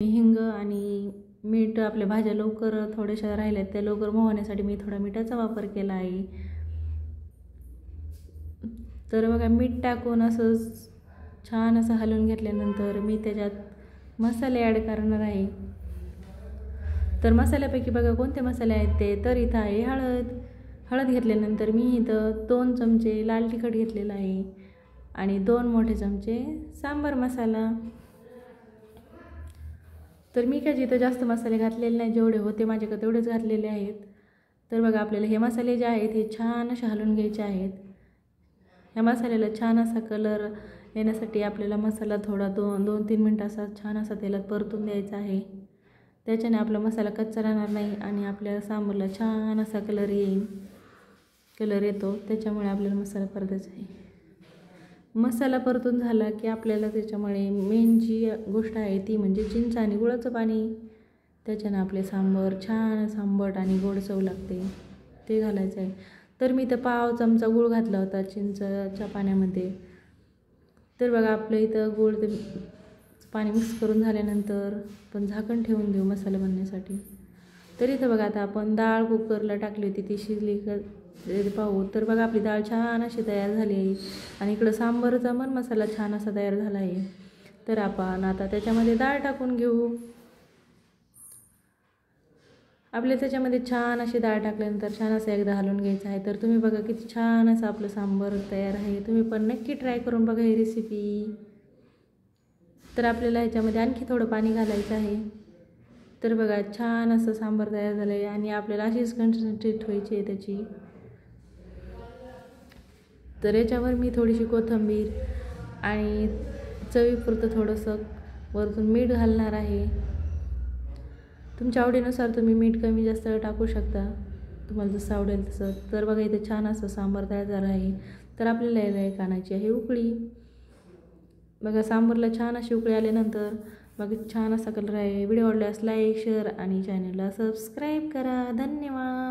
हिंग आणि मीठ आपल्या भाज्या लवकर थोड्याशा राहिल्यात त्या लवकर मोहण्यासाठी मी थोडा मिठाचा वापर केला आहे। तर बघा मीठ टाकून असं छान असं हलवून घेतल्यानंतर मी त्याच्यात मसाले ॲड करणार आहे। तर मसाल्यापैकी बघा कोणते मसाले आहेत ते, तर इथं आहे हळद घेतल्यानंतर मी इथं 2 चमचे लाल तिखट घेतलेला आहे आणि 2 मोठे चमचे सांबार मसाला। तर मी काय जिथं जास्त मसाले घातलेले नाही, जेवढे होते माझ्याकडे तेवढेच घातलेले आहेत। तर बघा आपल्याला हे मसाले जे आहेत हे छान असे हलवून घ्यायचे आहेत। ह्या मसाल्याला छान असा कलर येण्यासाठी आपल्याला मसाला थोडा 2-3 मिनिट असा छान असा तेलात परतून द्यायचा आहे। त्याच्याने आपला मसाला कच्चा राहणार नाही आणि आपल्या सांबारला छान असा कलर येतो, त्याच्यामुळे आपल्याला मसाला परतायचा आहे। मसाला परतून झाला की आपल्याला त्याच्यामुळे मेन जी गोष्ट आहे ती म्हणजे चिंच आणि गुळाचं पाणी, त्याच्यानं आपले सांबार छान आंबट आणि गोड चव लागते, ते घालायचं आहे। तर मी इथं पाव चमचा गूळ घातला होता चिंचच्या पाण्यामध्ये। तर बघा आपलं इथं गूळ ते पाणी मिक्स करून झाल्यानंतर आपण झाकण ठेवून देऊ मसाला बनण्यासाठी। तर इथं बघा आता आपण डाळ कुकरला टाकली होती, ती शिजली का पाहू। तर बघा आपली डाळ छान अशी तयार झाली आहे आणि इकडं सांबारचा पण मसाला छान असा तयार झाला आहे। तर आपण आता त्याच्यामध्ये डाळ टाकून घेऊ। आपल्या त्याच्यामध्ये छान अशी डाळ टाकल्यानंतर छान असं एकदा हलवून घ्यायचं आहे। तर तुम्ही बघा किती छान असं आपलं सांबार तयार आहे, तुम्ही पण नक्की ट्राय करून बघा ही रेसिपी। तर आपल्याला ह्याच्यामध्ये आणखी थोडं पाणी घालायचं आहे। तर बघा छान असं सांबार तयार झालं आहे आणि आपल्याला अशीच कन्सिस्टन्सी ठेवायची आहे त्याची। तर याच्यावर मी थोडीशी कोथिंबीर आणि चवीपुरतं थोडंसं वरतून मीठ घालणार आहे। तुमच्या आवडीनुसार तुम्ही मीठ कमी जास्त टाकू शकता, तुम्हाला जसं आवडेल तसं। तर बघा इथे छान असं सांबार तयार झालं आहे। तर आपल्याला याला एक आणायची आहे उकळी। बघा सांबारला छान अशी उकळी आल्यानंतर बघा छान असा कलर आहे। व्हिडिओ आवडल्यास लाईक, शेअर आणि चॅनलला सबस्क्राईब करा। धन्यवाद।